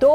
2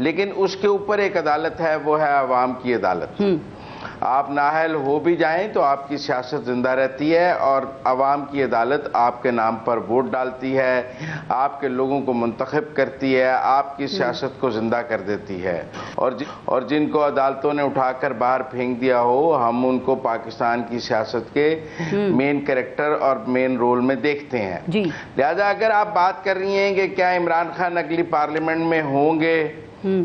لیکن اس کے اوپر ایک عدالت ہے، وہ ہے عوام کی عدالت. آپ نااہل ہو بھی جائیں تو آپ کی سیاست زندہ رہتی ہے، اور عوام کی عدالت آپ کے نام پر ووٹ ڈالتی ہے، آپ کے لوگوں کو منتخب کرتی ہے، آپ کی سیاست کو زندہ کر دیتی ہے. اور جن کو عدالتوں نے اٹھا کر باہر پھینک دیا ہو، ہم ان کو پاکستان کی سیاست کے مین کریکٹر اور مین رول میں دیکھتے ہیں. لہذا اگر آپ بات کر رہی ہیں کہ کیا عمران خان اگلی پارلیمنٹ میں ہوں گے،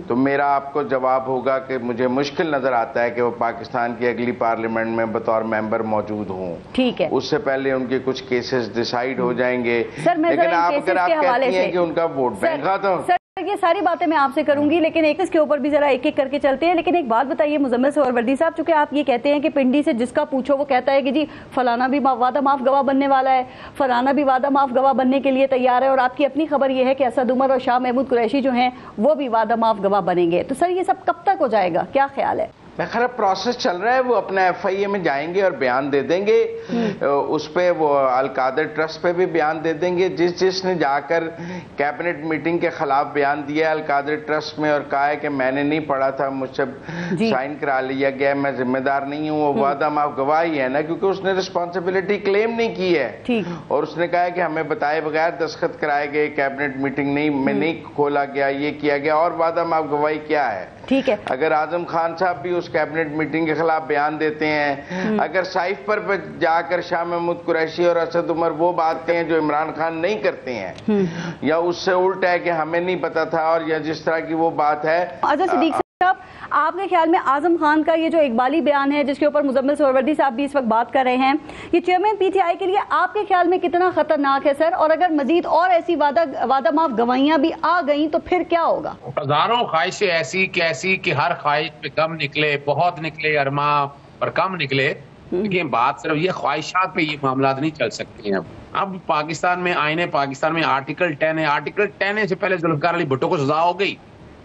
تو میرا آپ کو جواب ہوگا کہ مجھے مشکل نظر آتا ہے کہ وہ پاکستان کی اگلی پارلیمنٹ میں بطور ممبر موجود ہوں. ٹھیک ہے، اس سے پہلے ان کے کچھ کیسز ڈیسائیڈ ہو جائیں گے. لیکن آپ اگر آپ کہتی ہیں کہ ان کا ووٹ بینک ختم. یہ ساری باتیں میں آپ سے کروں گی، لیکن ایک اس کے اوپر بھی ذرا ایک ایک کر کے چلتے ہیں. لیکن ایک بات بتائیے مزمل سہروردی صاحب، چونکہ آپ یہ کہتے ہیں کہ پنڈی سے جس کا پوچھو وہ کہتا ہے کہ جی فلانا بھی وعدہ معاف گواہ بننے والا ہے، فلانا بھی وعدہ معاف گواہ بننے کے لیے تیار ہے، اور آپ کی اپنی خبر یہ ہے کہ اسد عمر اور شاہ محمود قریشی جو ہیں وہ بھی وعدہ معاف گواہ بنیں گے. تو سر یہ سب کب تک ہو جائے گا، کیا خیال ہے؟ میں خیر پروسیس چل رہا ہے، وہ اپنا ایف آئی اے میں جائیں گے اور بیان دے دیں گے. اس پہ وہ القادر ٹرسٹ پہ بھی بیان دے دیں گے. جس نے جا کر کیبنٹ میٹنگ کے خلاف بیان دیا القادر ٹرسٹ میں اور کہا ہے کہ میں نے نہیں پڑھا تھا، مجھ سے سائن کرا لیا گیا، میں ذمہ دار نہیں ہوں، وہ وعدہ معاف گواہ ہی ہے نا، کیونکہ اس نے رسپانسبلٹی کلیم نہیں کی ہے. اور اس نے کہا ہے کہ ہمیں بتائے بغیر دستخط کرائے گئے، کیبنٹ میٹنگ میں نہیں کھولا گیا، یہ کیا گیا. اور وعدہ معاف گواہی کیا ہے؟ ٹھیک ہے، اگر اعظم خان صاحب بھی اس کیبنٹ میٹنگ کے خلاف بیان دیتے ہیں، اگر سائف پر جا کر شاہ محمود قریشی اور اسد عمر وہ بات کہیں جو عمران خان نہیں کرتے ہیں، یا اس سے الٹ ہے کہ ہمیں نہیں پتا تھا، اور یا جس طرح کی وہ بات ہے. اچھا صدیق صاحب، آپ کے خیال میں اعظم خان کا یہ جو اقبالی بیان ہے جس کے اوپر مزمل سہروردی صاحب بھی اس وقت بات کر رہے ہیں، یہ چیئرمین پی ٹی آئی کے لیے آپ کے خیال میں کتنا خطرناک ہے سر؟ اور اگر مزید اور ایسی وعدہ معاف گواہیاں بھی آ گئیں تو پھر کیا ہوگا؟ ہزاروں خواہشیں ایسی کہ ہر خواہش پہ کم نکلے، بہت نکلے، ارماں پر کم نکلے. لیکن بات صرف یہ خواہشات پہ یہ معاملات نہیں چل سکتے ہیں. اب پاکستان میں آئین پاکستان میں آرٹیکل 10 ہے. آرٹیکل 10 سے پہلے ذوالفقار علی بھٹو کو سزا ہو گئی،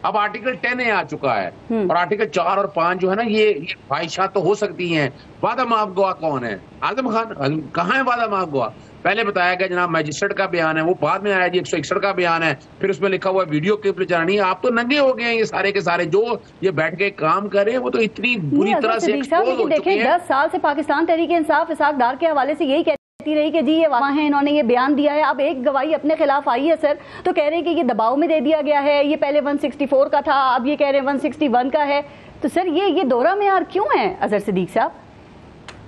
اب آرٹیکل 10 آ چکا ہے. اور آرٹیکل 4 اور 5 جو ہے نا، یہ خواہشات تو ہو سکتی ہیں. وعدہ معاف گواہ کون ہے؟ اعظم خان. کہاں ہے وعدہ معاف گواہ؟ پہلے بتایا گیا جناب میجسٹریٹ کا بیان ہے، وہ بعد میں آیا جی 161 کا بیان ہے، پھر اس میں لکھا ہوا ویڈیو کلپ جانی. آپ تو ننگے ہو گئے ہیں یہ سارے کے سارے، جو یہ بیٹھ کے کام کر رہے ہیں وہ تو اتنی بری طرح سے ایکسپوز ہو چکے ہیں. 10 سال سے پاکستان تحریک انصاف اسحاق ڈار کے حوالے سے یہی کہتی رہی کہ جی یہ وہاں ہیں، انہوں نے یہ بیان دیا ہے. اب ایک گواہی اپنے خلاف آئی ہے سر، تو کہہ رہے ہیں کہ یہ دباؤ میں دے دیا گیا ہے، یہ پہلے 164 کا تھا، اب یہ کہہ رہے ہیں 161 کا ہے. تو سر یہ دورہ معیار کیوں ہے اظہر صدیق صاحب؟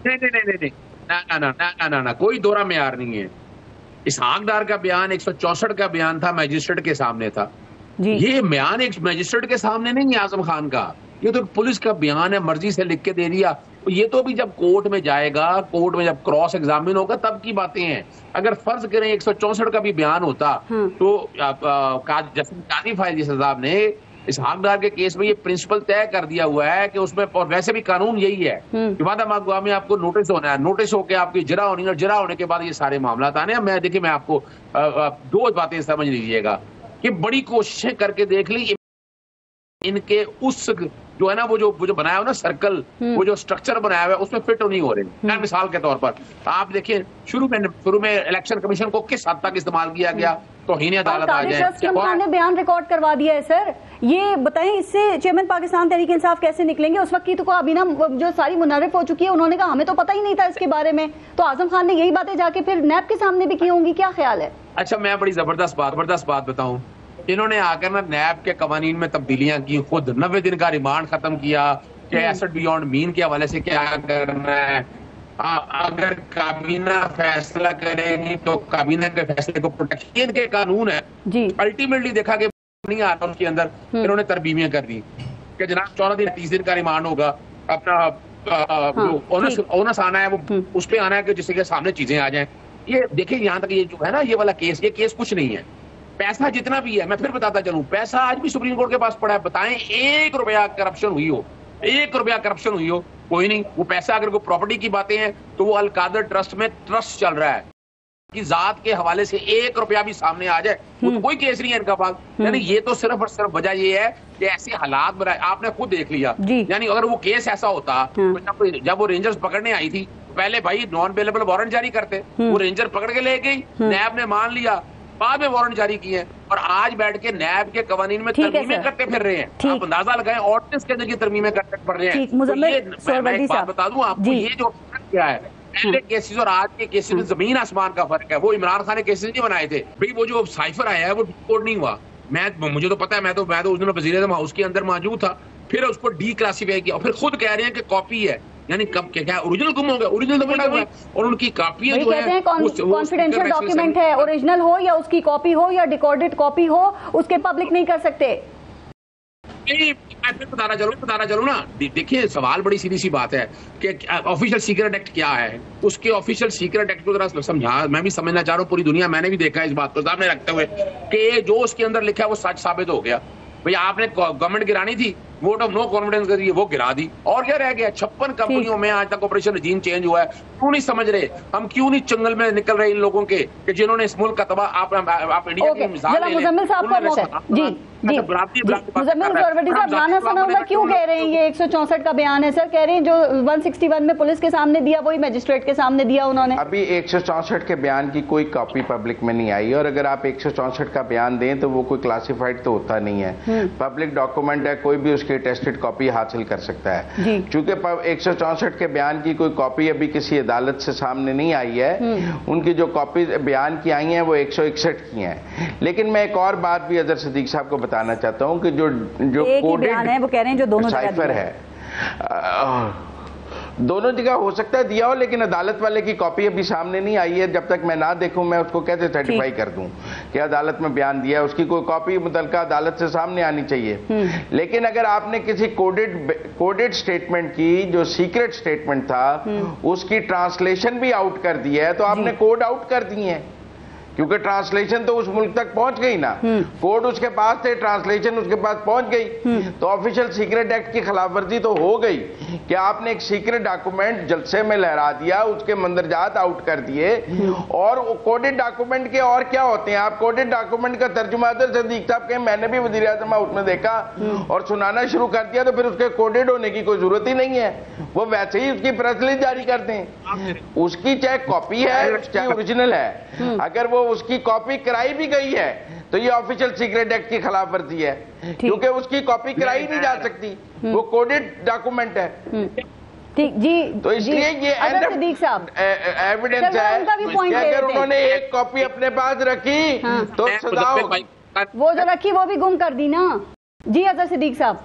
نہیں، کوئی دورہ معیار نہیں ہے. اسحاق ڈار کا بیان 164 کا بیان تھا، میجسٹریٹ کے سامنے تھا. یہ بیان ایک میجسٹریٹ کے سامنے نہیں ہے اعظم خان کا، یہ تو پولیس کا بیان ہے، مرضی سے لکھ کے دے دیا. یہ تو بھی جب کورٹ میں جائے گا، کورٹ میں جب کراس ایگزامن ہوگا تب کی باتیں ہیں. اگر فرض کریں 164 کا بھی بیان ہوتا تو جسٹس قاضی فائز صاحب نے اسحاق ڈار کے کیس میں یہ پرنسپل طے کر دیا ہوا ہے کہ اس میں، اور ویسے بھی قانون یہی ہے کہ وعدہ معاف گواہ میں آپ کو نوٹس ہونا ہے، نوٹس ہو کے آپ کی اجرا ہونی ہے، اور اجرا ہونے کے بعد یہ سارے معاملات آنے ہیں. دیکھیں میں آپ کو 2 باتیں سمجھ لیجیے گا کہ بڑی کوششیں کر کے دیکھ لی ان کے اس جو ہے نا وہ جو بنایا ہوا نا سرکل، وہ جو سٹرکچر بنایا ہوا ہے اس میں فٹ نہیں ہو رہے. مثال کے طور پر آپ دیکھیں شروع میں الیکشن کمیشن کو کس حد تک استعمال کیا گیا، توہین عدالت آ جائے. اسلم خان نے بیان ریکارڈ کروا دیا ہے سر. یہ بتائیں اس سے چیئرمین پاکستان تحریک انصاف کیسے نکلیں گے؟ اس وقت کی تو ابھی نا جو ساری منرف ہو چکی ہے، انہوں نے کہا ہمیں تو پتہ ہی نہیں تھا اس کے بارے میں. تو اعظم خان نے یہی باتیں جا کے پھر نیب کے سامنے بھی کی ہوں گی، کیا خیال ہے؟ اچھا میں بڑی زبردست بات بتاؤں. انہوں نے آ کر نا نیب کے قوانین میں تبدیلیاں کی، خود 90 دن کا ریمانڈ ختم کیا کہ ایسٹ بیونڈ مین کے حوالے سے کیا کرنا ہے. اگر کابینہ فیصلہ کرے گی تو کابینہ کے فیصلے کو پروٹیکشن کے قانون ہے. الٹیمیٹلی دیکھا کہ نہیں آ رہا اس کے اندر، انہوں نے ترمیمیاں کر دی کہ جناب 14 دن 30 دن کا ریمانڈ ہوگا. اپنا اونس آنا ہے، وہ اس پہ آنا ہے کہ جس کے سامنے چیزیں آ جائیں. یہ دیکھیں یہاں تک یہ جو ہے نا یہ والا کیس، یہ کیس کچھ نہیں ہے. پیسہ جتنا بھی ہے، میں پھر بتاتا چلوں، پیسہ آج بھی سپریم کورٹ کے پاس پڑا ہے. بتائیں 1 روپیہ کرپشن ہوئی ہو، 1 روپیہ کرپشن ہوئی ہو؟ کوئی نہیں. وہ پیسہ اگر کوئی پراپرٹی کی باتیں ہیں تو وہ القادر ٹرسٹ میں ٹرسٹ چل رہا ہے کہ ذات کے حوالے سے 1 روپیہ بھی سامنے آ جائے وہ تو کوئی کیس نہیں ہے ان کا پاس. یعنی یہ تو صرف اور صرف وجہ یہ ہے کہ ایسے حالات بنائے. آپ نے خود دیکھ لیا. یعنی اگر وہ کیس ایسا ہوتا، جب وہ رینجرز پکڑنے آئی تھی پہلے بھائی نان بیلیبل وارنٹ جاری کرتے، وہ رینجر پکڑ کے لے گئی، نیب نے مان لیا، بعد میں وارنٹ جاری کیے ہیں اور آج بیٹھ کے نیب کے قوانین میں ترمیمیں کرتے پھر رہے ہیں. آپ اندازہ لگائیں آرڈیننس کے اندر یہ ترمیمیں کرتے پڑ رہے ہیں. میں ایک بات بتا دوں آپ کو, یہ جو کیا ہے پہلے کیسز اور آج کے کیسز میں زمین آسمان کا فرق ہے. وہ عمران خان نے کیسز نہیں بنائے تھے بھائی, وہ جو سائفر آیا ہے وہ ڈیکوڈ نہیں ہوا. مجھے تو پتا ہے, میں تو اس دن وزیر اعظم ہاؤس کے اندر موجود تھا. پھر اس کو ڈی کلاسیفائی کیا اور پھر خود کہہ رہے ہیں کہ کاپی ہے, یعنی کب کیا اوریجنل گم ہو گیا, اوریجنل تو بڑا ہوا ہے اور ان کی کاپیاں جو ہیں کانفیڈینشیل ڈاکیومنٹ ہے, اوریجنل ہو یا اس کی کاپی ہو یا ڈیکوڈڈ کاپی ہو, اس کے پبلک نہیں کر سکتے. میں پھر بتانا چلوں نا. دیکھیے سوال بڑی سیدھی سی بات ہے کہ آفیشیل سیکرٹ ایکٹ کیا ہے. اس کے آفیشیل سیکرٹ ایکٹ کو ذرا سمجھا, میں بھی سمجھنا چاہ رہا ہوں, پوری دنیا میں نے بھی دیکھا ہے اس بات کو سامنے رکھتے ہوئے کہ جو اس کے اندر لکھا ہے وہ سچ ثابت ہو گیا. بھئی آپ نے گورنمنٹ گرانی تھی, ووٹ آف نو کانفیڈنس کے ذریعے وہ گرا دی, اور کیا رہ گیا. 56 کمپنیوں میں آج تک آپریشن رجیم چینج ہوا ہے. کیوں نہیں سمجھ رہے ہم, کیوں نہیں چنگل میں نکل رہے ان لوگوں کے کہ جنہوں نے اس ملک کا تباہ. آپ انڈیا کی مثال لے لیں. مزمل صاحب کا موقع, جی جی مزمل سروردی صاحب, رانا ثناء اللہ کیوں کہہ رہے ہیں یہ 164 کا بیان ہے سر؟ کہہ رہے ہیں جو 161 میں پولیس کے سامنے دیا وہی میجسٹریٹ کے سامنے دیا انہوں نے. ابھی 164 کے بیان کی کوئی کاپی پبلک میں نہیں آئی, اور اگر آپ 164 کا بیان دیں تو وہ کوئی کلاسیفائڈ تو ہوتا نہیں ہے, پبلک ڈاکومنٹ ہے, کوئی بھی اس کی ٹیسٹڈ کاپی حاصل کر سکتا ہے. چونکہ 164 کے بیان کی کوئی کاپی ابھی کسی عدالت سے سامنے نہیں آئی ہے, ان کی جو کاپی بیان کی آئی ہیں وہ 161 کی ہیں. لیکن میں ایک اور بات بھی اظہر صدیق صاحب کو بتانا چاہتا ہوں کہ جو بیان ہے وہ کہہ رہے ہیں جو دونوں سائفر ہے, دونوں جگہ ہو سکتا ہے دیا ہو, لیکن عدالت والے کی کاپی ابھی سامنے نہیں آئی ہے. جب تک میں نہ دیکھوں میں اس کو کیسے سرٹیفائی کر دوں کہ عدالت میں بیان دیا ہے؟ اس کی کوئی کاپی متعلقہ عدالت سے سامنے آنی چاہیے. لیکن اگر آپ نے کسی کوڈڈ سٹیٹمنٹ کی, جو سیکرٹ سٹیٹمنٹ تھا, اس کی ٹرانسلیشن بھی آؤٹ کر دی ہے تو آپ نے کوڈ آؤٹ کر دی ہیں, کیونکہ ٹرانسلیشن تو اس ملک تک پہنچ گئی نا, کوڈ اس کے پاس تھے, ٹرانسلیشن اس کے پاس پہنچ گئی, تو آفیشیل سیکرٹ ایکٹ کی خلاف ورزی تو ہو گئی کہ آپ نے ایک سیکرٹ ڈاکومنٹ جلسے میں لہرا دیا, اس کے مندرجات آؤٹ کر دیے. اور کوڈڈ ڈاکومنٹ کے اور کیا ہوتے ہیں, آپ کوڈڈ ڈاکومنٹ کا ترجمہ اظہر صدیق صاحب کہ میں نے بھی وزیر اعظم ہاؤس میں دیکھا اور سنانا شروع کر دیا, تو پھر اس کے کوڈڈ ہونے کی کوئی ضرورت ہی نہیں ہے, وہ ویسے ہی اس کی پریس ریلیز جاری کر دیں. اس کی چاہے کاپی ہے, اس کی اوریجنل ہے, اگر وہ اس کی کاپی کرائی بھی گئی ہے تو یہ آفیشیل سیکرٹ ایکٹ کی خلاف ورزی ہے, کیونکہ اس کی کاپی کرائی نہیں جا سکتی, وہ کوڈڈ ڈاکومنٹ ہے. جی, تو اس لیے یہ ایویڈنس ہے کہ اگر انہوں نے ایک کاپی اپنے پاس رکھی تو سزا ہوگی. وہ جو رکھی وہ بھی گم کر دی نا. جی اظہر صدیق صاحب.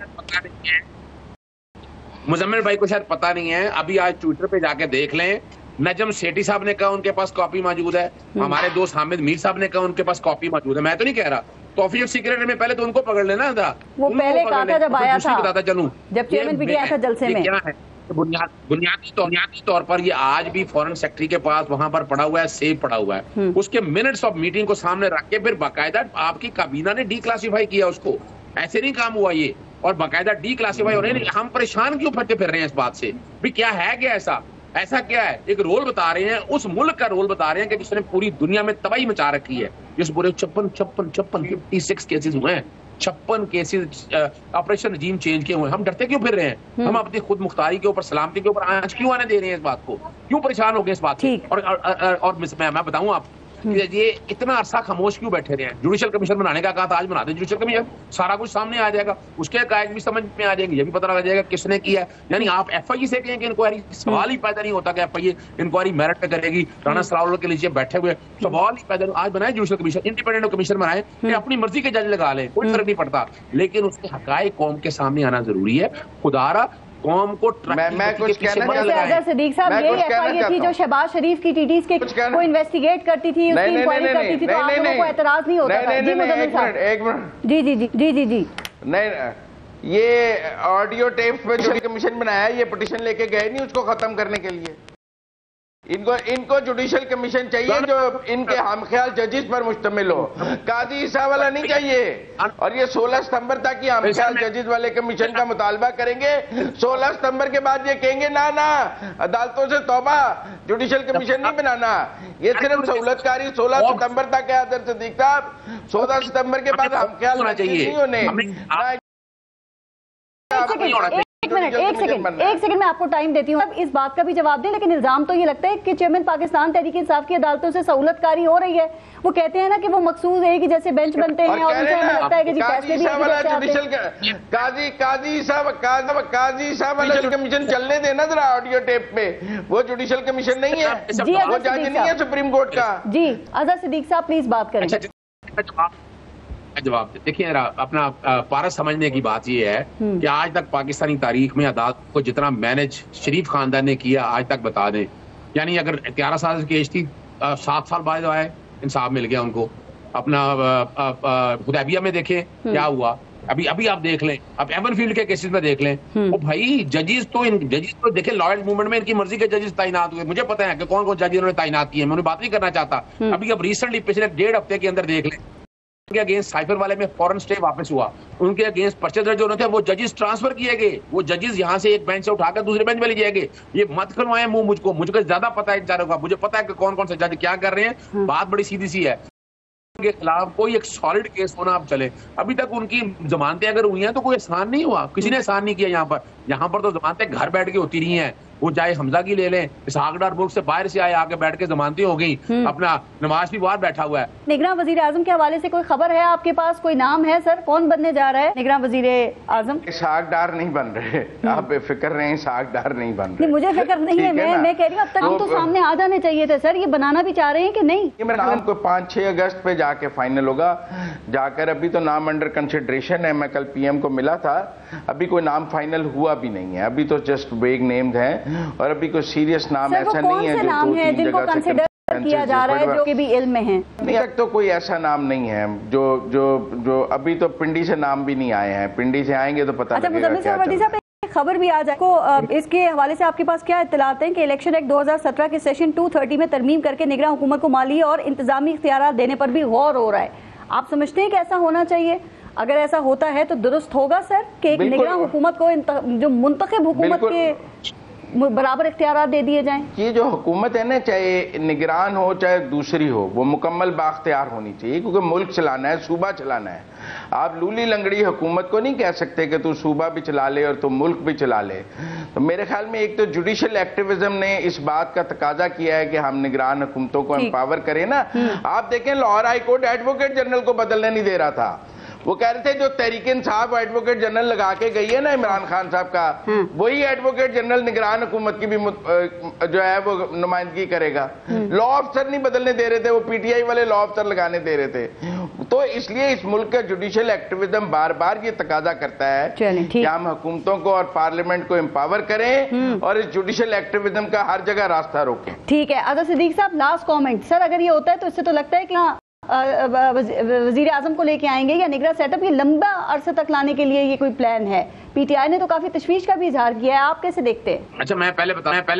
مزمل بھائی کو شاید پتا نہیں ہے, ابھی آج ٹویٹر پہ جا کے دیکھ لیں, نجم سیٹھی صاحب نے کہا ان کے پاس کاپی موجود ہے, ہمارے دوست حامد میر صاحب نے کہا ان کے پاس کاپی موجود ہے. میں تو نہیں کہہ رہا, تو آفیشیل سیکرٹ میں پہلے تو ان کو پکڑ لینا تھا. وہ پہلے کہا تھا جب آیا تھا, بتاتا چلوں, جب چیئرمین پی ٹی آیا تھا جلسے میں. کیا ہے بنیادی طور پر یہ آج بھی فورن سیکٹری کے پاس وہاں پر پڑا ہوا ہے, سیو پڑا ہوا ہے. اس کے منٹس آف میٹنگ کو سامنے رکھ کے پھر باقاعدہ آپ کی کابینہ نے ڈی کلاسیفائی کیا اس کو, ایسے نہیں کام ہوا یہ, اور باقاعدہ ڈی کلاسیفائی ہو رہے ہیں. ہم پریشان کیوں پھر رہے ہیں اس بات سے بھی کیا ہے, کیا ایسا کیا ہے؟ ایک رول بتا رہے ہیں, اس ملک کا رول بتا رہے ہیں کہ جس نے پوری دنیا میں تباہی مچا رکھی ہے. جس پورے 56 کیسز ہوئے ہیں, 56 کیسز آپریشن رجیم چینج کے ہوئے. ہم ڈرتے کیوں پھر رہے ہیں؟ ہم اپنی خود مختاری کے اوپر, سلامتی کے اوپر آنچ کیوں آنے دے رہے ہیں؟ اس بات کو کیوں پریشان ہو گئے اس بات سے؟ اور میں بتاؤں آپ یہ اتنا عرصہ خاموش کیوں بیٹھے رہے ہیں؟ جوڈیشل کمیشن بنانے کا کہا تھا, آج بنا دیں جوڈیشل کمیشن, سارا کچھ سامنے آ جائے گا, اس کے حقائق بھی سمجھ میں آ جائیں گے, یہ بھی پتہ لگ جائے گا کس نے کیا ہے. یعنی آپ ایف آئی سے کہیں کہ انکوائری, سوال ہی پیدا نہیں ہوتا کہ ایف آئی انکوائری میرٹ پہ کرے گی. رانا ثناء اللہ کے لیے بیٹھے ہوئے سوال ہی پیدا. آج بنائے جوڈیشل کمیشن, انڈیپینڈنٹ کمیشن بنائے کہ اپنی مرضی کے جج لگا لیں, کوئی فرق نہیں پڑتا, لیکن اس کے حقائق قوم کے سامنے آنا ضروری ہے. خدا را قوم کو صدیق صاحب یہی ایف آئی اے تھی جو شہباز شریف کی ٹی ٹیز کے کو انویسٹیگیٹ کرتی تھی, اس کی انکوائری کرتی تھی, تو آپ لوگوں کو اعتراض نہیں ہوتا تھا. جی مزمل صاحب. جی جی جی جی جی جی نہیں, یہ آڈیو ٹیپس پہ جو کمیشن بنایا یہ پٹیشن لے کے گئے نہیں اس کو ختم کرنے کے لیے. ان کو جوڈیشل کمیشن چاہیے جو ان کے ہم خیال ججز پر مشتمل ہو, قاضی حصہ والا نہیں چاہیے. اور یہ 16 ستمبر تک یہ ہم خیال ججز والے کمیشن کا مطالبہ کریں گے. 16 ستمبر کے بعد یہ کہیں گے نا عدالتوں سے توبہ, جوڈیشل کمیشن نہیں بنانا. یہ صرف سہولت کاری 16 ستمبر تک ہے اظہر صدیق صاحب. 16 ستمبر کے بعد ہم خیال نہیں ہونے. ایک سیکنڈ میں آپ کو ٹائم دیتی ہوں. اب اس بات کا بھی جواب دیں, لیکن الزام تو یہ لگتا ہے کہ چیئرمین پاکستان تحریک انصاف کی عدالتوں سے سہولت کاری ہو رہی ہے. وہ کہتے ہیں نا کہ وہ مخصوص ہے کہ جیسے بینچ بنتے ہیں اور ان سے ہمیں لگتا ہے کہ جی فیصلے بھی قاضی صاحب والا کمیشن چلنے دینا ذرا آڈیو ٹیپ پہ. وہ جوڈیشل کمشن نہیں ہے, وہ جج نہیں ہے سپریم کورٹ کا. جی اظہر صدیق صاحب پلیز بات کریں. جواب دیکھیں اپنا پارس سمجھنے کی بات یہ ہے کہ آج تک پاکستانی تاریخ میں عدالت کو جتنا مینج شریف خاندان نے کیا آج تک بتا دیں. یعنی اگر 11 سال کی ایج تھی, 7 سال بعد آئے انصاف مل گیا ان کو. اپنا حدیبیہ میں دیکھیں کیا ہوا, ابھی آپ دیکھ لیں, اب ایون فیلڈ کے کیسز میں دیکھ لیں. وہ بھائی ججز تو دیکھیں لائرز موومنٹ میں ان کی مرضی کے ججز تعینات ہوئے. مجھے پتا ہے کہ کون کون جج انہوں نے تعینات کیے, میں انہیں بات نہیں کرنا چاہتا. اب ریسنٹلی پچھلے 1.5 ہفتے کے اندر دیکھ لیں, ان کے اگینسٹ سائفر والے میں فورن سٹے واپس ہوا, ان کے اگینسٹ پرچے درج ہونے تھے, وہ ججز ٹرانسفر کیے گئے. وہ ججز یہاں سے ایک بینچ سے اٹھا کر دوسرے بینچ میں لے جائے گئے. یہ مت کھلوائیں منہ مجھ کو زیادہ پتا ہے ان چاروں کا. مجھے پتا ہے کہ کون کون سے جج کیا کر رہے ہیں. بات بڑی سیدھی سی ہے, ان کے خلاف کوئی ایک سالڈ کیس ہونا اب چلے. ابھی تک ان کی ضمانتیں اگر ہوئی ہیں تو کوئی احسان نہیں ہوا, کسی نے احسان نہیں کیا. یہاں پر تو ضمانتیں گھر بیٹھ کے ہوتی رہی ہیں. وہ چاہے حمزہ کی لے لیں, اسحاق ڈار ملک سے باہر سے آئے, آ کے بیٹھ کے ضمانتیں ہو گئی. اپنا نواز بھی باہر بیٹھا ہوا ہے. نگراں وزیر اعظم کے حوالے سے کوئی خبر ہے آپ کے پاس, کوئی نام ہے سر, کون بننے جا رہا ہے نگراں وزیر اعظم؟ اسحاق ڈار نہیں بن رہے, آپ بے فکر رہیں, اسحاق ڈار نہیں بن رہے. مجھے فکر نہیں ہے, میں کہہ رہی ہوں اب تک ہم تو سامنے آ جانے چاہیے تھے سر. یہ بنانا بھی چاہ رہے ہیں کہ نہیں؟ یہ میرا نام کو 5-6 اگست پہ جا کے فائنل ہوگا جا کر. ابھی تو نام انڈر کنسیڈریشن ہے. میں کل پی ایم کو ملا تھا, ابھی کوئی نام فائنل ہوا بھی نہیں ہے. ابھی تو جسٹ ویگ نیمز ہیں, اور ابھی کوئی سیریس نام ایسا نہیں ہے جو 2-3 جگہ سے کنسیڈر کیا جا رہا ہے, جو کہ بھی علم میں ہیں. نہیں, اب تو کوئی ایسا نام نہیں ہے جو ابھی تو پنڈی سے نام بھی نہیں آئے ہیں. پنڈی سے آئیں گے تو پتہ لگے گا کیا چل رہا ہے. خبر بھی آ جائے کو اس کے حوالے سے آپ کے پاس کیا اطلاعات ہیں کہ الیکشن ایکٹ 2017 کے سیشن 230 میں ترمیم کر کے نگراں حکومت کو مالی اور انتظامی اختیارات دینے پر بھی غور ہو رہا ہے. آپ سمجھتے ہیں کہ ایسا ہونا چاہیے؟ اگر ایسا ہوتا ہے تو درست ہوگا سر کہ ایک نگراں حکومت کو جو منتخب حکومت کے برابر اختیارات دے دیے جائیں؟ یہ جو حکومت ہے نا, چاہے نگران ہو چاہے دوسری ہو, وہ مکمل بااختیار ہونی چاہیے, کیونکہ ملک چلانا ہے, صوبہ چلانا ہے. آپ لولی لنگڑی حکومت کو نہیں کہہ سکتے کہ تو صوبہ بھی چلا لے اور تو ملک بھی چلا لے. تو میرے خیال میں ایک تو جوڈیشل ایکٹیویزم نے اس بات کا تقاضا کیا ہے کہ ہم نگران حکومتوں کو امپاور کریں نا. آپ دیکھیں Lahore high court advocate general کو بدلنے نہیں دے رہا تھا. وہ کہہ رہے تھے جو تحریک انصاف ایڈوکیٹ جنرل لگا کے گئی ہے نا عمران خان صاحب کا, وہی ایڈوکیٹ جنرل نگران حکومت کی بھی جو ہے وہ نمائندگی کرے گا. لا افسر نہیں بدلنے دے رہے تھے, وہ پی ٹی آئی والے لا افسر لگانے دے رہے تھے. تو اس لیے اس ملک کا جوڈیشل ایکٹیویزم بار بار یہ تقاضا کرتا ہے کہ ہم حکومتوں کو اور پارلیمنٹ کو امپاور کریں اور اس جوڈیشل ایکٹیویزم کا ہر جگہ راستہ روکیں. ٹھیک ہے. اظہر صدیق صاحب لاسٹ کامنٹ سر, اگر یہ ہوتا ہے تو اس سے تو لگتا ہے کہ وزیر اعظم کو لے کے آئیں گے یا نگراں سیٹ اپ یہ لمبا عرصے تک لانے کے لیے یہ کوئی پلان ہے؟ پی ٹی آئی نے تو کافی تشویش کا بھی اظہار کیا ہے, آپ کیسے دیکھتے ہیں؟ اچھا میں پہلے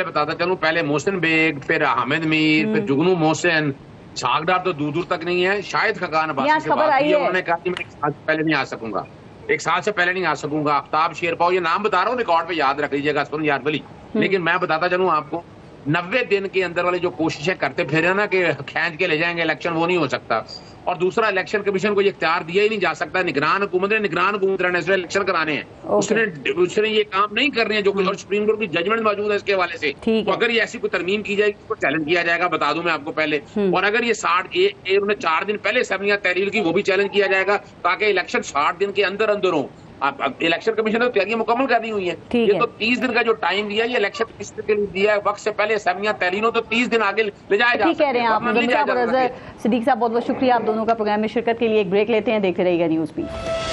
بتاتا چلوں, پہلے محسن بیگ, پھر حامد میر, پھر جگنو محسن, اسحاق ڈار تو دور تک نہیں ہے. شاید خقان عباسی سے بات کی ہے, انہوں نے کہا کہ میں 1 سال سے پہلے نہیں آ سکوں گا, 1 سال سے پہلے نہیں آ سکوں گا. آفتاب شیرپاؤ, یہ نام بتا رہا ہوں, ریکارڈ پہ یاد رکھ لیجیے گا, اسپن یاد ولی. لیکن میں بتاتا چلوں آپ کو, 90 دن کے اندر والے جو کوششیں کرتے پھر نا کہ کھینچ کے لے جائیں گے الیکشن, وہ نہیں ہو سکتا. اور دوسرا, الیکشن کمیشن کو یہ اختیار دیا ہی نہیں جا سکتا. نگران حکومت نے الیکشن کرانے ہیں, اس نے یہ کام نہیں کر رہے ہیں جو اور سپریم کورٹ کی ججمنٹ موجود ہے اس کے حوالے سے. تو اگر یہ ایسی کوئی ترمیم کی جائے گی اس کو چیلنج کیا جائے گا, بتا دوں میں آپ کو پہلے. اور اگر یہ 4 دن پہلے اسمبلیاں تحلیل کی, وہ بھی چیلنج کیا جائے گا تاکہ الیکشن 60 دن کے اندر ہوں. الیکشن کمیشن نے تیاریاں مکمل کرنی ہوئی ہیں. یہ تو 30 دن کا جو ٹائم دیا, یہ الیکشن کے لیے دیا ہے, وقت سے پہلے اسمبلیاں تحلیل ہو تو 30 دن آگے لے جایا جا سکتا ہے. آپ صدیق صاحب بہت بہت شکریہ آپ دونوں کا پروگرام میں شرکت کے لیے. ایک بریک لیتے ہیں, دیکھتے رہیے گا نیوز بیٹ.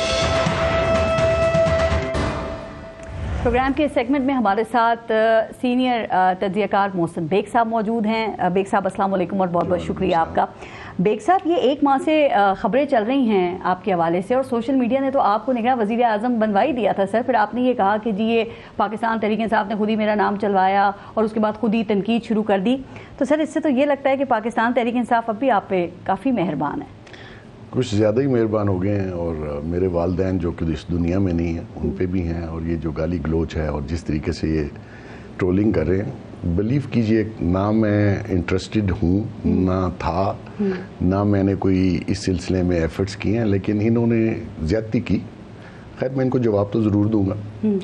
پروگرام کے سیگمنٹ میں ہمارے ساتھ سینئر تجزیہ کار محسن بیگ صاحب موجود ہیں. بیگ صاحب السلام علیکم اور بہت بہت شکریہ آپ کا. بیگ صاحب, یہ 1 ماہ سے خبریں چل رہی ہیں آپ کے حوالے سے, اور سوشل میڈیا نے تو آپ کو نگراں وزیر اعظم بنوا ہی دیا تھا سر. پھر آپ نے یہ کہا کہ جی یہ پاکستان تحریک انصاف نے خود ہی میرا نام چلوایا, اور اس کے بعد خود ہی تنقید شروع کر دی. تو سر اس سے تو یہ لگتا ہے کہ پاکستان تحریک انصاف اب بھی آپ پہ کافی مہربان ہے. کچھ زیادہ ہی مہربان ہو گئے ہیں, اور میرے والدین جو کہ اس دنیا میں نہیں ہیں ان پہ بھی ہیں, اور یہ جو گالی گلوچ ہے اور جس طریقے سے یہ ٹرولنگ کر رہے ہیں, بلیو کیجئے نہ میں انٹرسٹڈ ہوں, نہ تھا, نہ میں نے کوئی اس سلسلے میں ایفرٹس کیے ہیں, لیکن انہوں نے زیادتی کی. خیر میں ان کو جواب تو ضرور دوں گا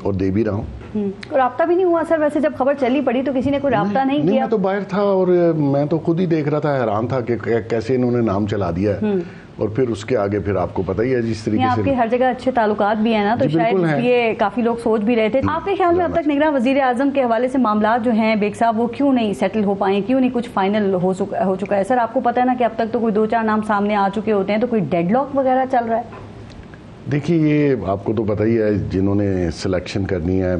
اور دے بھی رہا ہوں. رابطہ بھی نہیں ہوا سر ویسے جب خبر چلی پڑی تو کسی نے کوئی رابطہ نہیں کیا؟ میں تو باہر تھا اور میں تو خود ہی دیکھ رہا تھا, حیران تھا کہ کیسے انہوں نے نام چلا دیا ہے, اور پھر اس کے آگے پھر آپ کو پتہ ہی ہے جس طریقے سے آپ کے ہر جگہ اچھے تعلقات بھی ہیں نا, تو شاید یہ کافی لوگ سوچ بھی رہے تھے. آپ کے خیال میں اب تک نگراں وزیر اعظم کے حوالے سے معاملات جو ہیں بیگ صاحب وہ کیوں نہیں سیٹل ہو پائے, کیوں نہیں کچھ فائنل ہو چکا ہے؟ سر آپ کو پتہ ہے نا کہ اب تک تو کوئی 2-4 نام سامنے آ چکے ہوتے ہیں, تو کوئی ڈیڈ لاک وغیرہ چل رہا ہے؟ دیکھیے یہ آپ کو تو پتہ ہی ہے, جنہوں نے سلیکشن کرنی ہے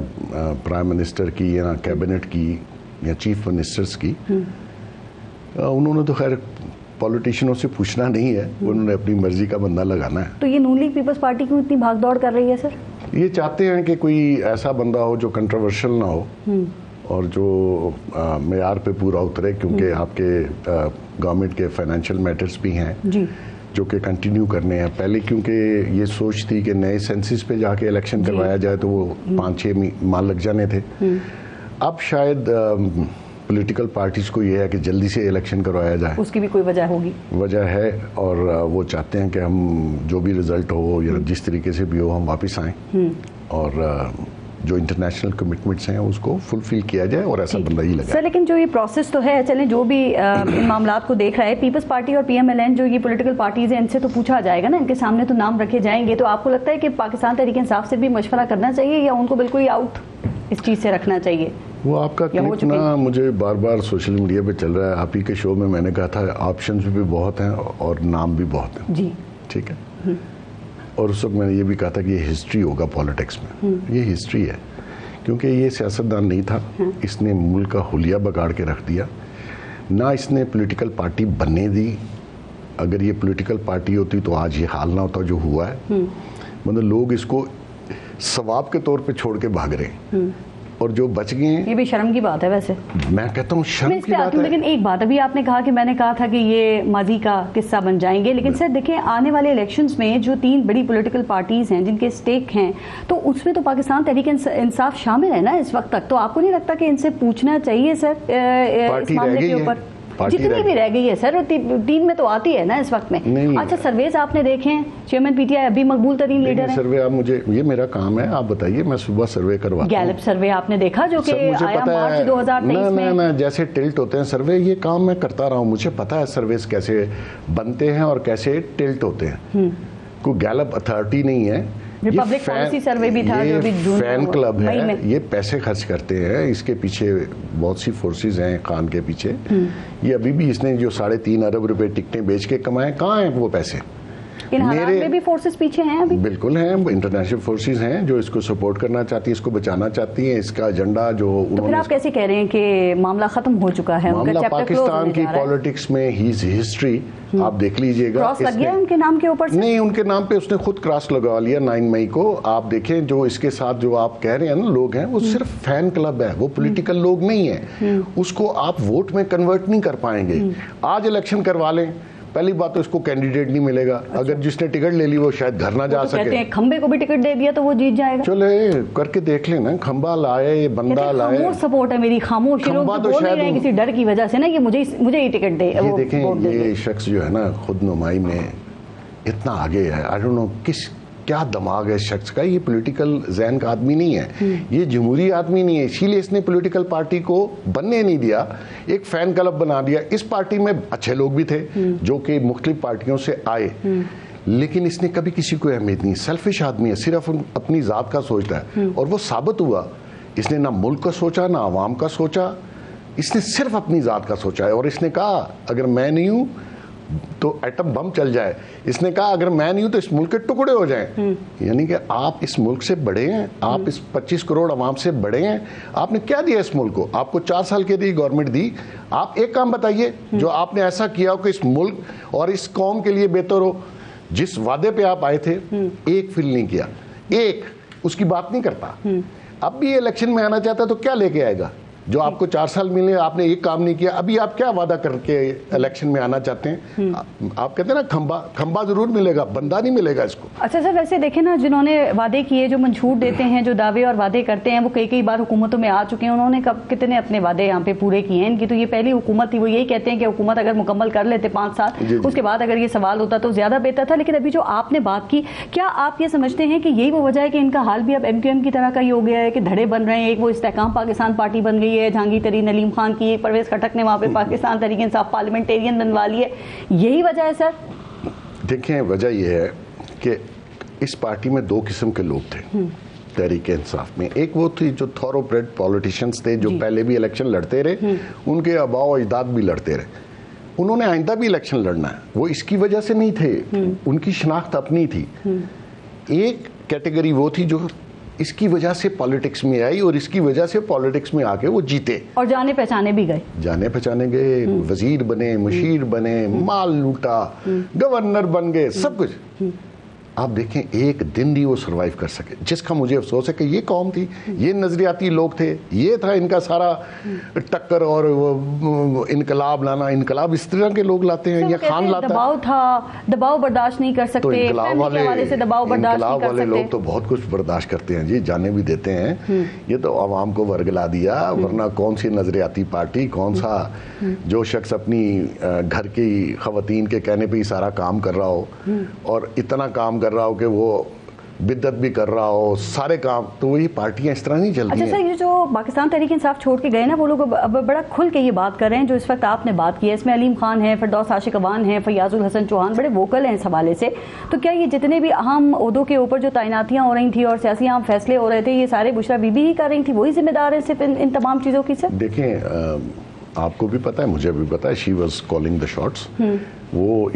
پرائم منسٹر کی یا کیبنٹ کی یا چیف منسٹرز کی, انہوں نے تو خیر پولیٹیشنوں سے پوچھنا نہیں ہے, انہوں نے اپنی مرضی کا بندہ لگانا ہے. تو یہ نون لیگ پیپلز پارٹی کیوں اتنی بھاگ دوڑ کر رہی ہے سر؟ یہ چاہتے ہیں کہ کوئی ایسا بندہ ہو جو کنٹروورشل نہ ہو اور جو معیار پہ پورا اترے, کیونکہ آپ کے گورنمنٹ کے فائنینشیل میٹرز بھی ہیں جو کہ کنٹینیو کرنے ہیں. پہلے کیونکہ یہ سوچ تھی کہ نئے سینسس پہ جا کے الیکشن کروایا جائے تو وہ 5-6 ماہ لگ جانے تھے. اب شاید پولیٹیکل پارٹیز کو یہ ہے کہ جلدی سے الیکشن کروایا جائے, اس کی بھی کوئی وجہ ہوگی, وجہ ہے, اور وہ چاہتے ہیں کہ ہم جو بھی رزلٹ ہو یا جس طریقے سے بھی ہو ہم واپس آئیں اور جو انٹرنیشنل کمٹمنٹس ہیں اس کو فلفل کیا جائے اور ایسا بندہ ہی لگا. سر لیکن جو یہ پروسیس تو ہے, چلیں جو بھی ان معاملات کو دیکھ رہا ہے, پیپلز پارٹی اور PMLN جو یہ پولیٹیکل پارٹیز ہیں ان سے تو پوچھا جائے گا نا, ان کے سامنے تو نام رکھے جائیں گے, تو آپ کو لگتا ہے کہ پاکستان تحریک انصاف سے بھی مشورہ کرنا چاہیے یا ان کو بالکل ہی آؤٹ اس چیز سے رکھنا چاہیے؟ وہ آپ کا کلپ نا مجھے بار بار سوشل میڈیا پہ چل رہا ہے, آپ ہی کے شو میں نے کہا تھا آپشنز بھی بہت ہیں اور نام بھی بہت ہیں. جی ٹھیک ہے, اور اس وقت میں نے یہ بھی کہا تھا کہ یہ ہسٹری ہوگا پالیٹکس میں, یہ ہسٹری ہے, کیونکہ یہ سیاستدان نہیں تھا, اس نے ملک کا حلیہ بگاڑ کے رکھ دیا, نہ اس نے پولیٹیکل پارٹی بننے دی. اگر یہ پولیٹیکل پارٹی ہوتی تو آج یہ حال نہ ہوتا جو ہوا ہے. مطلب لوگ اس کو ثواب کے طور پہ چھوڑ کے بھاگ رہے ہیں, اور جو بچ گئے ہیں, یہ بھی شرم کی بات ہے ویسے. میں کہتا ہوں شرم کی بات ہے. لیکن ایک بات, ابھی آپ نے کہا کہ میں نے کہا تھا کہ یہ ماضی کا قصہ بن جائیں گے, لیکن سر دیکھیں آنے والے الیکشنز میں جو 3 بڑی پولیٹیکل پارٹیز ہیں جن کے اسٹیک ہیں, تو اس میں تو پاکستان تحریک انصاف شامل ہے نا اس وقت تک, تو آپ کو نہیں لگتا کہ ان سے پوچھنا چاہیے سر اس معاملے کے اوپر؟ جتنی بھی رہ گئی ہے سر, 3 میں تو آتی ہے نا اس وقت میں. اچھا سرویز آپ نے دیکھے ہیں, چیئرمین PTI ابھی مقبول ترین لیڈر ہیں. سروے آپ مجھے, یہ میرا کام ہے, آپ بتائیے, میں صبح سروے کرواتا ہوں. گیلپ سروے آپ نے دیکھا جو کہ آیا مارچ 2023 میں. نہ جیسے ٹلٹ ہوتے ہیں سروے, یہ کام میں کرتا رہا ہوں, مجھے پتا ہے سرویز کیسے بنتے ہیں اور کیسے ٹلٹ ہوتے ہیں. کوئی گیلپ اتھارٹی نہیں ہے, ریپبلک پالیسی سروے بھی تھا جو بھی جون فین کلب ہے, یہ پیسے خرچ کرتے ہیں, اس کے پیچھے بہت سی فورسز ہیں خان کے پیچھے. یہ ابھی بھی اس نے جو 3.5 ارب روپے ٹکٹیں بیچ کے کمائے, کہاں ہیں وہ پیسے؟ ان حالات میں بھی فورسز پیچھے ہیں ابھی. بالکل ہیں, انٹرنیشنل فورسز ہیں جو اس کو سپورٹ کرنا چاہتی ہیں, اس کو بچانا چاہتی ہیں. اس کا ایجنڈا جو تو پھر آپ کیسے کہہ رہے ہیں کہ معاملہ ختم ہو چکا ہے؟ معاملہ پاکستان کی پالیٹکس میں ہیز ہسٹری, آپ دیکھ لیجئے گا. کراس لگ گیا ان کے نام کے اوپر سے؟ نہیں, ان کے نام پہ اس نے خود کراس لگا لیا 9 مئی کو. آپ دیکھیں جو اس کے ساتھ جو آپ کہہ رہے ہیں نا لوگ ہیں, وہ صرف فین کلب ہے, وہ پولیٹیکل لوگ نہیں ہیں. اس کو آپ ووٹ میں کنورٹ نہیں کر پائیں گے. آج الیکشن کروا لیں, پہلی بات تو اس کو کینڈیڈیٹ نہیں ملے گا. اگر جس نے ٹکٹ لے لی وہ شاید گھر نہ جا سکے. کہتے ہیں کھمبے کو بھی ٹکٹ دے دیا تو وہ جیت جائے گا. چلے کر کے دیکھ لیں نا, کھمبا لائے, بندہ لائے. خاموش سپورٹ ہے میری, خاموش. لوگ بول نہیں رہے کسی ڈر کی وجہ سے نا کہ مجھے ہی ٹکٹ دے. یہ دیکھیں یہ شخص جو ہے نا خود نمائی میں اتنا آگے ہے, آئی ڈونٹ نو کیا دماغ ہے اس شخص کا. یہ پولیٹیکل ذہن کا آدمی نہیں ہے, یہ جمہوری آدمی نہیں ہے, اسی لیے اس نے پولیٹیکل پارٹی کو بننے نہیں دیا, ایک فین کلب بنا دیا. اس پارٹی میں اچھے لوگ بھی تھے جو کہ مختلف پارٹیوں سے آئے, لیکن اس نے کبھی کسی کو اہمیت نہیں. سیلفش آدمی ہے, صرف اپنی ذات کا سوچتا ہے, اور وہ ثابت ہوا. اس نے نہ ملک کا سوچا نہ عوام کا سوچا, اس نے صرف اپنی ذات کا سوچا ہے. اور اس نے کہا اگر میں نہیں ہوں تو ایٹم بم چل جائے. اس نے کہا اگر میں نہیں ہوں تو اس ملک کے ٹکڑے ہو جائیں. یعنی کہ آپ اس ملک سے بڑے ہیں, آپ اس 25 کروڑ عوام سے بڑے ہیں. آپ نے کیا دیا اس ملک کو؟ آپ کو 4 سال کے دی گورنمنٹ دی. آپ ایک کام بتائیے جو آپ نے ایسا کیا ہو کہ اس ملک اور اس قوم کے لیے بہتر ہو. جس وعدے پہ آپ آئے تھے ایک فل نہیں کیا, ایک اس کی بات نہیں کرتا. اب بھی الیکشن میں آنا چاہتا ہے تو کیا لے کے آئے گا؟ جو آپ کو 4 سال ملے آپ نے ایک کام نہیں کیا, ابھی آپ کیا وعدہ کر کے الیکشن میں آنا چاہتے ہیں؟ آپ کہتے ہیں نا کھمبا ضرور ملے گا, بندہ نہیں ملے گا اس کو. اچھا سر, ویسے دیکھیں نا, جنہوں نے وعدے کیے, جو منشور دیتے ہیں, جو دعوے اور وعدے کرتے ہیں, وہ کئی بار حکومتوں میں آ چکے ہیں, انہوں نے کتنے اپنے وعدے یہاں پہ پورے کیے ہیں؟ ان کی تو یہ پہلی حکومت تھی, وہ یہی کہتے ہیں کہ حکومت اگر مکمل کر لیتے 5 سال, اس کے بعد اگر یہ سوال ہوتا تو زیادہ بہتر تھا. لیکن ابھی جو آپ نے بات کی, کیا آپ یہ سمجھتے ہیں کہ یہی وہ وجہ ہے کہ ان کا حال بھی اب MQM کی طرح کا ہی ہو گیا ہے کہ دھڑے بن رہے ہیں؟ ایک وہ استحکام پاکستان پارٹی بن گئی ہے, جہانگیر ترین علیم خان کی, پرویز خٹک نے وہاں پہ پاکستان تحریک انصاف پارلیمنٹیرین بنوا لی ہے, یہی وجہ ہے سر؟ دیکھیں وجہ یہ ہے کہ اس پارٹی میں 2 قسم کے لوگ تھے تحریک انصاف میں. ایک وہ تھی جو تھورو بریڈ پولیٹیشنز تھے, جو پہلے بھی الیکشن لڑتے رہے, ان کے آباء و اجداد بھی لڑتے رہے, انہوں نے آئندہ بھی الیکشن لڑنا ہے, وہ اس کی وجہ سے نہیں تھے, ان کی شناخت اپنی تھی. ایک کیٹیگری وہ تھی جو اس کی وجہ سے پالیٹکس میں آئی اور اس کی وجہ سے پالیٹکس میں آ کے وہ جیتے اور جانے پہچانے بھی گئے, جانے پہچانے گئے, وزیر بنے, مشیر بنے, مال لوٹا, گورنر بن گئے, سب کچھ. آپ دیکھیں ایک دن نہیں وہ سروائیو کر سکے, جس کا مجھے افسوس ہے کہ یہ قوم تھی, یہ نظریاتی لوگ تھے, یہ تھا ان کا سارا ٹکر اور انقلاب لانا. انقلاب اس طرح کے لوگ لاتے ہیں, یہ خان لاتا ہے. دباؤ تھا, دباؤ برداشت نہیں کر سکتے, تو انقلاب والے لوگ تو بہت کچھ برداشت کرتے ہیں جی, جانے بھی دیتے ہیں. یہ تو عوام کو ورگلا دیا, ورنہ کون سی نظریاتی پارٹی, کون سا جو شخص اپنی گھر کی خواتین کے کہنے پہ ہی سارا کام کر رہا ہو اور اتنا کام کر رہا ہو کہ وہ بدعت بھی کر رہا ہو, سارے کام, تو وہی پارٹیاں اس طرح نہیں چلتی ہیں. اچھا سر, یہ جو پاکستان تحریک انصاف چھوڑ کے گئے نا, وہ لوگ اب بڑا کھل کے یہ بات کر رہے ہیں جو اس وقت آپ نے بات کی ہے. اس میں علیم خان ہے, فردوس عاشق اوان ہے, فیاض الحسن چوہان بڑے ووکل ہیں اس حوالے سے. تو کیا یہ جتنے بھی اہم عہدوں کے اوپر جو تعیناتیاں ہو رہی تھیں اور سیاسی اہم فیصلے ہو رہے تھے, یہ سارے بشرا بی بی ہی کر رہی تھی, وہی ذمہ دار ہیں صرف ان تمام چیزوں کی؟ سر دیکھیں, آپ کو بھی پتا ہے, مجھے بھی پتا ہے, she was calling the shots. وہ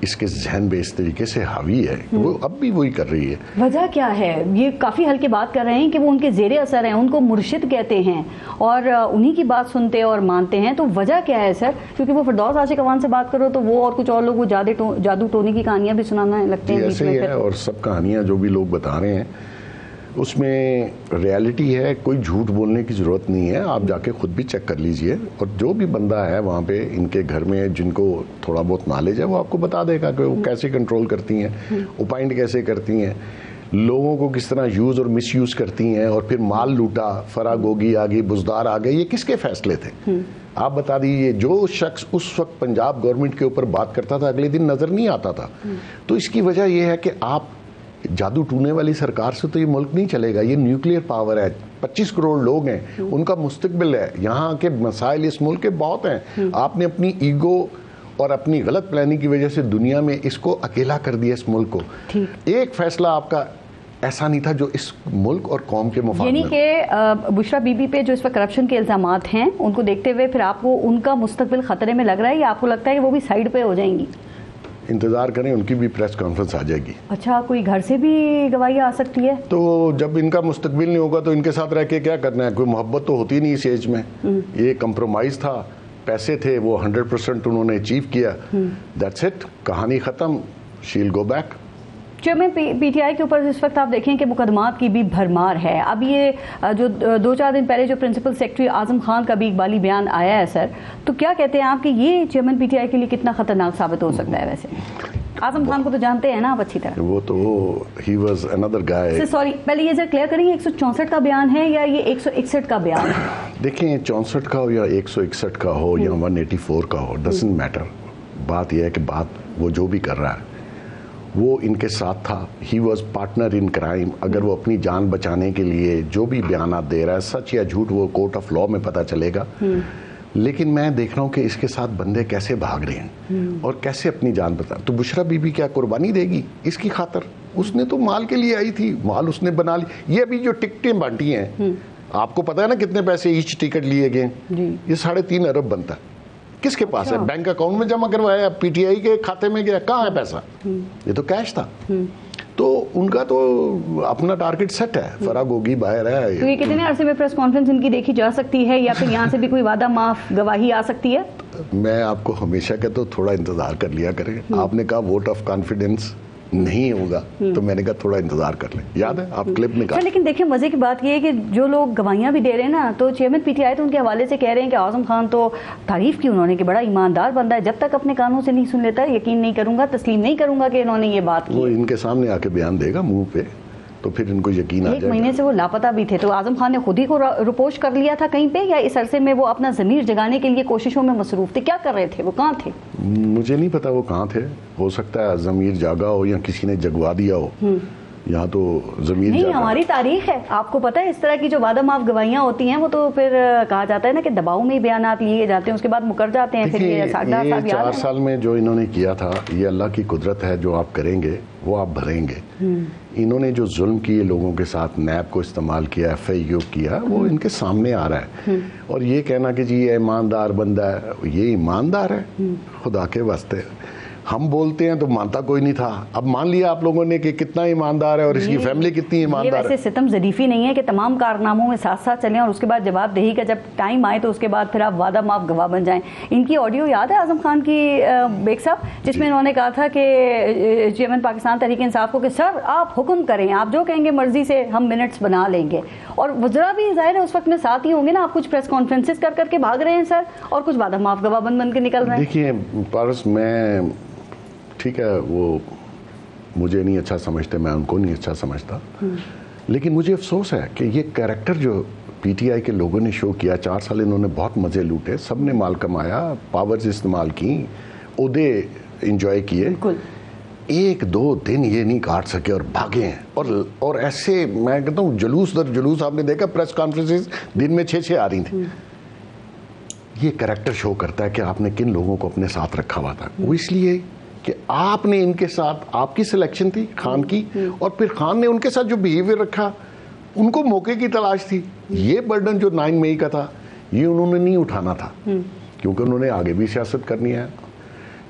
اس کے ذہن پہ اس طریقے سے حاوی ہے, وہ اب بھی وہی کر رہی ہے. وجہ کیا ہے؟ یہ کافی ہلکے بات کر رہے ہیں کہ وہ ان کے زیر اثر ہیں, ان کو مرشد کہتے ہیں اور انہی کی بات سنتے اور مانتے ہیں. تو وجہ کیا ہے سر؟ کیونکہ وہ فردوس عاشق اوان سے بات کرو تو وہ اور کچھ اور لوگ وہ جادو ٹونے کی کہانیاں بھی سنانا لگتے ہیں. ایسے ہی ہے, اور سب کہانیاں جو بھی لوگ بتا رہے ہیں اس میں ریالٹی ہے, کوئی جھوٹ بولنے کی ضرورت نہیں ہے. آپ جا کے خود بھی چیک کر لیجئے, اور جو بھی بندہ ہے وہاں پہ ان کے گھر میں جن کو تھوڑا بہت نالج ہے وہ آپ کو بتا دے گا کہ وہ کیسے کنٹرول کرتی ہیں, اپائنٹ کیسے کرتی ہیں, لوگوں کو کس طرح یوز اور مس یوز کرتی ہیں, اور پھر مال لوٹا, فرا گوگی آ گئی, بزدار آ گئے, یہ کس کے فیصلے تھے؟ آپ بتا دیجیے. جو شخص اس وقت پنجاب گورنمنٹ کے اوپر بات کرتا تھا اگلے دن نظر نہیں آتا تھا. تو اس کی وجہ یہ ہے کہ آپ جادو ٹونے والی سرکار سے تو یہ ملک نہیں چلے گا. یہ نیوکلیئر پاور ہے, 25 کروڑ لوگ ہیں, ان کا مستقبل ہے, یہاں کے مسائل اس ملک کے بہت ہیں. آپ نے اپنی ایگو اور اپنی غلط پلاننگ کی وجہ سے دنیا میں اس کو اکیلا کر دیا, اس ملک کو. ایک فیصلہ آپ کا ایسا نہیں تھا جو اس ملک اور قوم کے مفاد میں. یعنی کہ بشرا بی بی پہ جو اس وقت کرپشن کے الزامات ہیں, ان کو دیکھتے ہوئے پھر آپ کو ان کا مستقبل خطرے میں لگ رہا ہے, یا آپ کو لگتا ہے کہ وہ بھی سائیڈ پہ ہو جائیں گی؟ انتظار کریں, ان کی بھی پریس کانفرنس آ جائے گی. اچھا, کوئی گھر سے بھی گواہی آ سکتی ہے؟ تو جب ان کا مستقبل نہیں ہوگا تو ان کے ساتھ رہ کے کیا کرنا ہے؟ کوئی محبت تو ہوتی نہیں اس ایج میں. یہ کمپرومائز تھا, پیسے تھے, وہ 100% انہوں نے اچیو کیا. دیٹس اٹ, کہانی ختم, shall go back. Chairman P T I کے اوپر اس وقت آپ دیکھیں کہ مقدمات کی بھی بھرمار ہے. اب یہ جو 2-4 دن پہلے جو پرنسپل سیکرٹری اعظم خان کا بھی اقبالی بیان آیا ہے سر, تو کیا کہتے ہیں آپ کہ یہ چیئرمین پی ٹی آئی کے لیے کتنا خطرناک ثابت ہو سکتا ہے؟ ویسے اعظم خان کو تو جانتے ہیں نا آپ اچھی طرح. وہ تو he was another guy. Sorry, پہلے یہ کلیئر کریں, 164 کا بیان ہے یا یہ 161 کا بیان ہے؟ دیکھیں 64 کا ہو یا 161 کا ہو یا 184 کا ہو, ڈزنٹ میٹر. بات یہ ہے کہ بات وہ جو بھی کر رہا ہے وہ ان کے ساتھ تھا. He was partner in crime. اگر وہ اپنی جان بچانے کے لیے جو بھی بیانات دے رہا ہے, سچ یا جھوٹ وہ کورٹ آف لاء میں پتہ چلے گا. لیکن میں دیکھ رہا ہوں کہ اس کے ساتھ بندے کیسے بھاگ رہے ہیں اور کیسے اپنی جان بچا. تو بشرا بی بی کیا قربانی دے گی اس کی خاطر؟ اس نے تو مال کے لیے آئی تھی, مال اس نے بنا لی. یہ ابھی جو ٹکٹیں بانٹی ہیں, آپ کو پتا ہے نا کتنے پیسے ایچ ٹکٹ لیے گئے؟ یہ 3.5 ارب بنتا ہے. کس کے پاس ہے؟ بینک اکاؤنٹ میں جمع کروایا, پی ٹی آئی کے کھاتے میں گیا, کہاں ہے پیسہ؟ یہ تو کیش تھا. تو ان کا تو اپنا ٹارگٹ سیٹ ہے, فرا گوگی باہر ہے. تو یہ کتنے عرصے میں پریس کانفرنس ان کی دیکھی جا سکتی ہے, یا پھر یہاں سے بھی کوئی وعدہ معاف گواہی آ سکتی ہے؟ میں آپ کو ہمیشہ کہتا ہوں تھوڑا انتظار کر لیا کریں. آپ نے کہا ووٹ آف کانفیڈنس نہیں ہوگا تو میں نے کہا تھوڑا انتظار کر لیں. یاد ہے آپ کلپ نکال. لیکن دیکھیں مزے کی بات یہ ہے کہ جو لوگ گواہیاں بھی دے رہے ہیں نا, تو چیئرمین پی ٹی آئی تو ان کے حوالے سے کہہ رہے ہیں کہ اعظم خان تو تعریف کی انہوں نے کہ بڑا ایماندار بندہ ہے, جب تک اپنے کانوں سے نہیں سن لیتا یقین نہیں کروں گا, تسلیم نہیں کروں گا کہ انہوں نے یہ بات کی. وہ ان کے سامنے آ کے بیان دے گا منہ پہ تو پھر ان کو یقین آ جائے گا. 1 مہینے سے وہ لاپتہ بھی تھے, تو اعظم خان نے خود ہی کو رپوش کر لیا تھا کہیں پہ, یا اس عرصے میں وہ اپنا ضمیر جگانے کے لیے کوششوں میں مصروف تھے؟ کیا کر رہے تھے, وہ کہاں تھے؟ مجھے نہیں پتا وہ کہاں تھے. ہو سکتا ہے ضمیر جاگا ہو یا کسی نے جگوا دیا ہو. یہاں تو ضمیر نہیں, جاگا. ہماری تاریخ ہے, آپ کو پتہ ہے اس طرح کی جو وعدہ معاف گواہیاں ہوتی ہیں وہ تو پھر کہا جاتا ہے نا کہ دباؤ میں ہی بیانات لیے جاتے ہیں, اس کے بعد مکر جاتے ہیں. پھر یہ 4 سال میں جو انہوں نے کیا تھا, یہ اللہ کی قدرت ہے, جو آپ کریں گے وہ آپ بھریں گے. انہوں نے جو ظلم کیے لوگوں کے ساتھ, نیب کو استعمال کیا, ایف آئی یو کیا, وہ ان کے سامنے آ رہا ہے. اور یہ کہنا کہ جی یہ ایماندار بندہ ہے, یہ ایماندار ہے خدا کے واسطے. ہم بولتے ہیں تو مانتا کوئی نہیں تھا, اب مان لیا آپ لوگوں نے کہ کتنا ایماندار ہے اور اس کی فیملی کتنی ایماندار ہے. یہ ویسے ستم ظریفی نہیں ہے کہ تمام کارناموں میں ساتھ ساتھ چلیں اور اس کے بعد جواب دہی کا جب ٹائم آئے تو اس کے بعد پھر آپ وعدہ معاف گواہ بن جائیں. ان کی آڈیو یاد ہے اعظم خان کی بیگ صاحب, جس میں انہوں نے کہا تھا کہ چیئرمین پاکستان تحریک انصاف کو کہ سر آپ حکم کریں, آپ جو کہیں گے مرضی سے ہم منٹس بنا لیں گے. اور وزراء بھی ظاہر ہے اس وقت میں ساتھ ہی ہوں گے نا, آپ کچھ پریس کانفرنسز کر کے بھاگ رہے ہیں سر, اور کچھ وعدہ معاف گواہ بن کے نکل رہے ہیں. دیکھیے پارس, میں ٹھیک ہے وہ مجھے نہیں اچھا سمجھتے, میں ان کو نہیں اچھا سمجھتا, لیکن مجھے افسوس ہے کہ یہ کریکٹر جو پی ٹی آئی کے لوگوں نے شو کیا, 4 سال انہوں نے بہت مزے لوٹے, سب نے مال کمایا, پاورز استعمال کی, عہدے انجوائے کیے, 1-2 دن یہ نہیں کاٹ سکے اور بھاگے ہیں. اور ایسے میں کہتا ہوں جلوس در جلوس, آپ نے دیکھا پریس کانفرنسز دن میں 6 آ رہی تھیں. یہ کریکٹر شو کرتا ہے کہ آپ نے کن لوگوں کو اپنے ساتھ رکھا ہوا تھا. وہ اس لیے کہ آپ نے ان کے ساتھ, آپ کی سلیکشن تھی خان کی, اور پھر خان نے ان کے ساتھ جو بیہیویئر رکھا, ان کو موقع کی تلاش تھی. یہ برڈن جو 9 مئی کا تھا یہ انہوں نے نہیں اٹھانا تھا, کیونکہ انہوں نے آگے بھی سیاست کرنی ہے.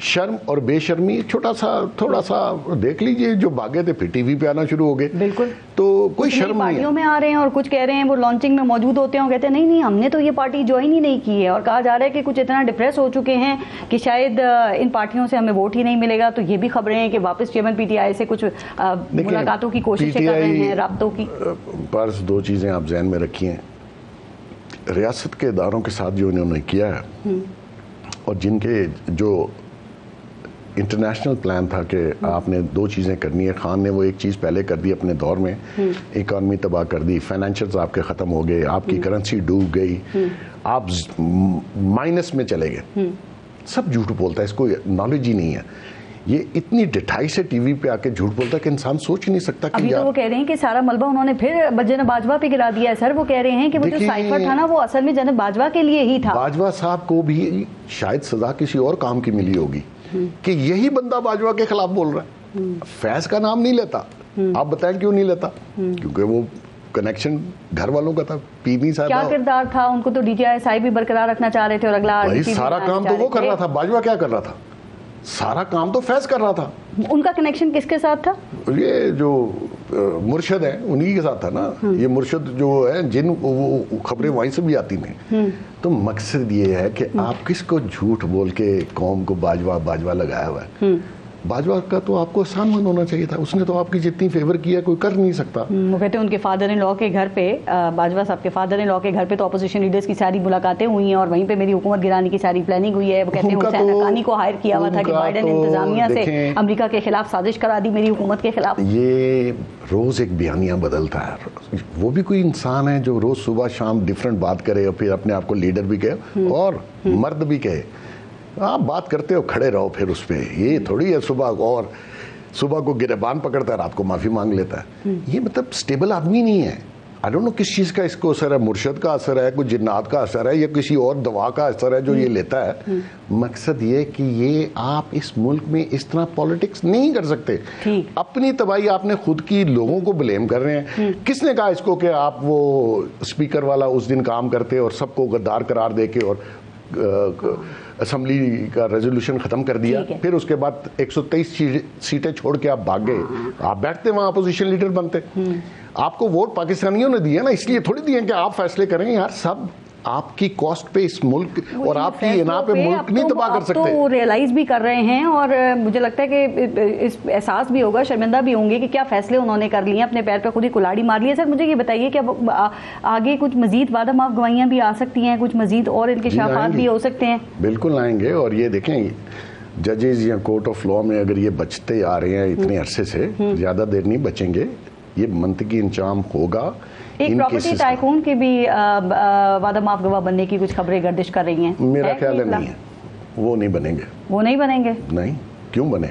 شرم اور بے شرمی تھوڑا سا دیکھ لیجئے, جو بھاگے تھے پھر ٹی وی پہ آنا شروع ہو گئے. بالکل, تو کوئی شرم نہیں ہے. پارٹیوں میں آ رہے ہیں اور کچھ کہہ رہے ہیں وہ لانچنگ میں موجود ہوتے ہیں, کہتے ہیں نہیں ہم نے تو یہ پارٹی جوائن ہی نہیں کی ہے, اور کہا جا رہا ہے کہ کچھ اتنا ڈپریس ہو چکے ہیں کہ شاید ان پارٹیوں سے ہمیں ووٹ ہی نہیں ملے گا. تو یہ بھی خبریں ہیں کہ واپس چیئرمین پی ٹی آئی سے کچھ ملاقاتوں کی کوششیں کر رہے ہیں, رابطوں کی. پرس 2 چیزیں آپ ذہن میں رکھیے, ریاست کے اداروں کے ساتھ جو انہوں نے کیا ہے, اور جن کے جو انٹرنیشنل پلان تھا کہ آپ نے 2 چیزیں کرنی ہے. خان نے وہ ایک چیز پہلے کر دی اپنے دور میں, اکانومی تباہ کر دی, فائنینشلز آپ کے ختم ہو گئے, آپ کی کرنسی ڈوب گئی, آپ مائنس میں چلے گئے. سب جھوٹ بولتا ہے, اس کو نالج ہی نہیں ہے. یہ اتنی ڈٹھائی سے ٹی وی پہ آ کے جھوٹ بولتا ہے کہ انسان سوچ ہی نہیں سکتا. ابھی تو وہ کہہ رہے ہیں کہ سارا ملبہ انہوں نے پھر جناب باجوہ پہ گرا دیا ہے سر. وہ کہہ رہے ہیں کہ وہ جو سائفر تھا نا وہ اصل میں جناب باجوہ کے لیے ہی تھا. باجوہ صاحب کو بھی شاید سزا کسی اور کام کی ملی ہوگی کہ یہی بندہ باجوہ کے خلاف بول رہا ہے. فیض کا نام نہیں لیتا, آپ بتائیں کیوں نہیں لیتا؟ کیونکہ وہ کنیکشن گھر والوں کا تھا. پی نہیں صاحب کیا کردار تھا, ان کو تو D G I S I بھی برقرار رکھنا چاہ رہے تھے, اور اگلا سارا کام تو وہ کر رہا تھا. باجوہ کیا کر رہا تھا؟ سارا کام تو فیض کر رہا تھا. ان کا کنیکشن کس کے ساتھ تھا؟ یہ جو مرشد ہیں انہی کے ساتھ تھا نا. یہ مرشد جو ہے جن خبریں وہیں سے بھی آتی ہیں. تو مقصد یہ ہے کہ آپ کس کو جھوٹ بول کے قوم کو باجوہ لگایا ہوا ہے. باجوہ کا تو آپ کو آسان من ہونا چاہیے تھا, اس نے تو آپ کی جتنی فیور کیا کوئی کر نہیں سکتا. وہ کہتے ہیں ان کے فادر ان لا کے گھر پہ, باجوہ صاحب کے فادر ان لا کے گھر پہ تو اپوزیشن لیڈرز کی ساری ملاقاتیں ہوئی ہیں, اور وہیں پہ میری حکومت گرانے کی ساری پلاننگ ہوئی ہے. وہ کہتے ہیں حسین حقانی کو ہائر کیا ہوا تھا کہ بائیڈن انتظامیہ سے امریکہ کے خلاف سازش کرا دی میری حکومت کے خلاف. یہ روز ایک بیانیہ بدلتا ہے. وہ بھی کوئی انسان ہے جو روز صبح شام ڈفرنٹ بات کرے, اور پھر اپنے آپ کو لیڈر بھی کہے اور مرد بھی کہے. آپ بات کرتے ہو کھڑے رہو پھر اس پہ. یہ تھوڑی ہے صبح کو گریبان پکڑتا ہے, رات کو معافی مانگ لیتا ہے. یہ مطلب سٹیبل آدمی نہیں ہے. آئی ڈونٹ نو کس چیز کا اس کو اثر ہے, مرشد کا اثر ہے, کوئی جنات کا اثر ہے, یا کسی اور دوا کا اثر ہے جو یہ لیتا ہے. مقصد یہ کہ یہ آپ اس ملک میں اس طرح پالیٹکس نہیں کر سکتے. اپنی تباہی آپ نے خود کی, لوگوں کو بلیم کر رہے ہیں. کس نے کہا اس کو کہ آپ وہ اسپیکر والا اس دن کام کرتے اور سب کو غدار قرار دے کے اور اسمبلی کا ریزولوشن ختم کر دیا, پھر اس کے بعد 123 سیٹیں چھوڑ کے آپ بھاگ گئے. آپ بیٹھتے وہاں اپوزیشن لیڈر بنتے. آپ کو ووٹ پاکستانیوں نے دیے نا, اس لیے تھوڑی دیے کہ آپ فیصلے کریں. یار سب آپ کی کاسٹ پہ اس ملک اور آپ کی انا پہ ملک نہیں تباہ کر سکتے. تو ریئلائز بھی کر رہے ہیں اور مجھے لگتا ہے کہ اس احساس بھی ہوگا, شرمندہ بھی ہوں گے کہ کیا فیصلے انہوں نے کر لیے ہیں, اپنے پیر پہ خود ہی کلاڑی مار لی ہے. سر مجھے یہ بتائیے کہ آگے کچھ مزید وعدہ معاف گوائیاں بھی آ سکتی ہیں, کچھ مزید اور انکشافات بھی ہو سکتے ہیں؟ بالکل آئیں گے. اور یہ دیکھیں ججز یا کورٹ آف لا میں اگر یہ بچتے آ رہے ہیں اتنے عرصے سے, زیادہ دیر نہیں بچیں گے, یہ منطقی انجام ہوگا. ایک پراپرٹی ٹائکون کے بھی وعدہ معاف گواہ بننے کی کچھ خبریں گردش کر رہی ہیں. میرا خیال ہے نہیں ہے, وہ نہیں بنیں گے. وہ نہیں بنیں گے؟ نہیں, کیوں بنے؟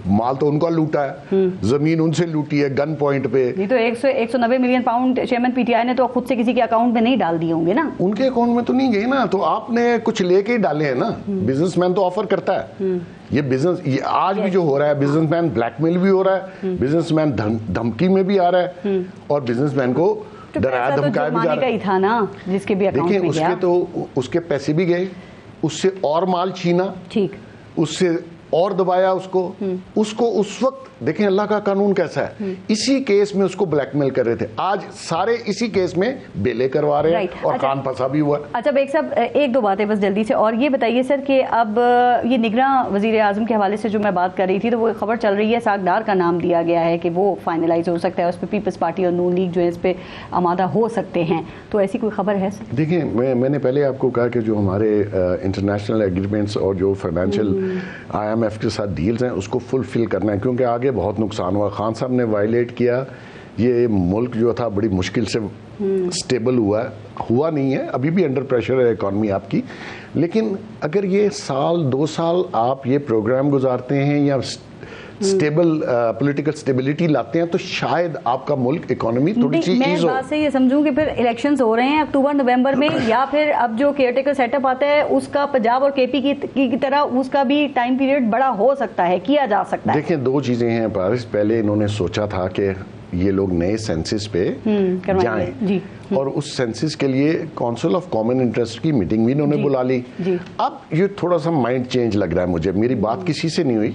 مال تو ان کا لوٹا ہے, زمین ان سے لوٹی ہے گن پوائنٹ پہ. یہ تو 190 million pound chairman P T I نے تو خود سے کسی کے اکاؤنٹ میں نہیں ڈال دیے ہوں گے نا. ان کے اکاؤنٹ میں تو نہیں گئے نا, تو آپ نے کچھ لے کے ہی ڈالے ہیں نا. بزنس مین تو آفر کرتا ہے. یہ بزنس یہ آج بھی جو ہو رہا ہے, بزنس مین بلیک میل بھی ہو رہا ہے, بزنس مین دھمکی میں بھی آ رہا ہے, اور بزنس مین کو ڈرایا دھمکایا بھی جا رہا ہے. تھا نا جس کے بھی اکاؤنٹ میں گیا. دیکھیں اس کے پیسے بھی گئے, اس سے اور مال چھینا, ٹھیک, اس سے اور دبایا اس کو اس وقت. دیکھیں اللہ کا قانون کیسا ہے, اسی کیس میں اس کو بلیک میل کر رہے تھے, آج سارے اسی کیس میں بیلے کروا رہے ہیں, اور کان پھنسا بھی ہوا. اچھا بیگ صاحب, ایک دو باتیں بس جلدی سے, اور یہ بتائیے سر کہ اب یہ نگراں وزیر اعظم کے حوالے سے جو میں بات کر رہی تھی, تو وہ خبر چل رہی ہے ساکھدار کا نام دیا گیا ہے کہ وہ فائنلائز ہو سکتا ہے, اس پہ پیپلز پارٹی اور نون لیگ جو ہے اس پہ آمادہ ہو سکتے ہیں, تو ایسی کوئی خبر ہے سر؟ دیکھیں میں نے پہلے آپ کو کہا کہ جو ہمارے انٹرنیشنل ایگریمنٹس اور جو فائنینشیل IMF کے ساتھ ڈیلز ہیں اس کو فلفل کرنا ہے, کیونکہ آگے بہت نقصان ہوا. خان صاحب نے وائلیٹ کیا, یہ ملک جو تھا بڑی مشکل سے سٹیبل ہوا نہیں ہے, ابھی بھی انڈر پریشر ہے اکانومی آپ کی. لیکن اگر یہ سال 2 سال آپ یہ پروگرام گزارتے ہیں یا سٹیبل پولیٹیکل سٹیبلٹی لاتے ہیں, تو شاید آپ کا ملک اکانومی تھوڑی سی ایز ہو. میں بات سے یہ سمجھوں کہ پھر الیکشنز ہو رہے ہیں اکتوبر نومبر میں, یا پھر اب جو کیئر ٹیکر سیٹ اپ آتا ہے اس کا پنجاب اور KP کی طرح اس کا بھی ٹائم پیریڈ بڑا ہو سکتا ہے, کیا جا سکتا ہے. دیکھیں 2 چیزیں ہیں پارس, پہلے انہوں نے سوچا تھا کہ یہ لوگ نئے سینسس پہ جائیں, اور اس سینسس کے لیے کونسل آف کامن انٹرسٹ کی میٹنگ بھی انہوں نے بلا لی. اب یہ تھوڑا سا مائنڈ چینج لگ رہا ہے مجھے, میری بات کسی سے نہیں ہوئی,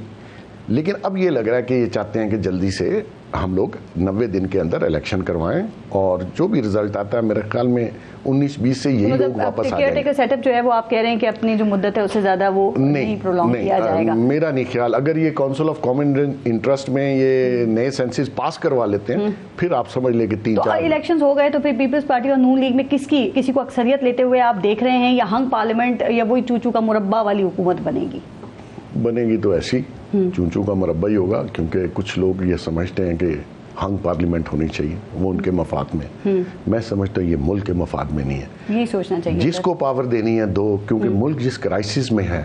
لیکن اب یہ لگ رہا ہے کہ یہ چاہتے ہیں کہ جلدی سے ہم لوگ 90 دن کے اندر الیکشن کروائیں, اور جو بھی رزلٹ آتا ہے میرے خیال میں 19-20 سے یہی لوگ واپس آ جائیں گے. سیٹ اپ جو ہے وہ آپ کہہ رہے ہیں کہ اپنی جو مدت ہے اس سے زیادہ وہ نہیں پرولونگ کیا جائے گا. میرا نہیں خیال, اگر یہ کونسل آف کامن انٹرسٹ میں یہ نئے سینسس پاس کروا لیتے ہیں, پھر آپ سمجھ لیں کہ 3-4 الیکشنز ہو گئے, تو پھر پیپلز پارٹی اور نون لیگ میں کسی کو اکثریت لیتے ہوئے آپ دیکھ رہے ہیں, یا ہنگ پارلیمنٹ یا وہی چوچو کا مربع والی حکومت بنے گی؟ تو ایسی چونچوں کا مربع ہی ہوگا, کیونکہ کچھ لوگ یہ سمجھتے ہیں کہ ہنگ پارلیمنٹ ہونی چاہیے, وہ ان کے مفاد میں. میں سمجھتا ہوں یہ ملک کے مفاد میں نہیں ہے. یہ سوچنا چاہیے جس کو پاور دینی ہے دو, کیونکہ ملک جس کرائسس میں ہے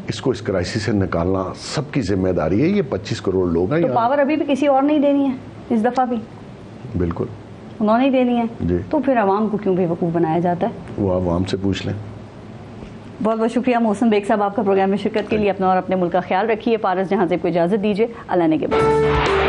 اس کو اس کرائسس سے نکالنا سب کی ذمہ داری ہے. یہ 25 کروڑ لوگ ہیں. تو پاور ابھی بھی کسی اور نہیں دینی ہے اس دفعہ بھی؟ بالکل انہوں نے دینی ہے جی. تو پھر عوام کو کیوں بے وقوف بنایا جاتا ہے؟ وہ عوام سے پوچھ لیں. بہت بہت شکریہ محسن بیگ صاحب آپ کا پروگرام میں شرکت کے لیے. اپنا اور اپنے ملک کا خیال رکھیے. پارس جہاں سے کو اجازت دیجیے. اللہ نے کے بعد.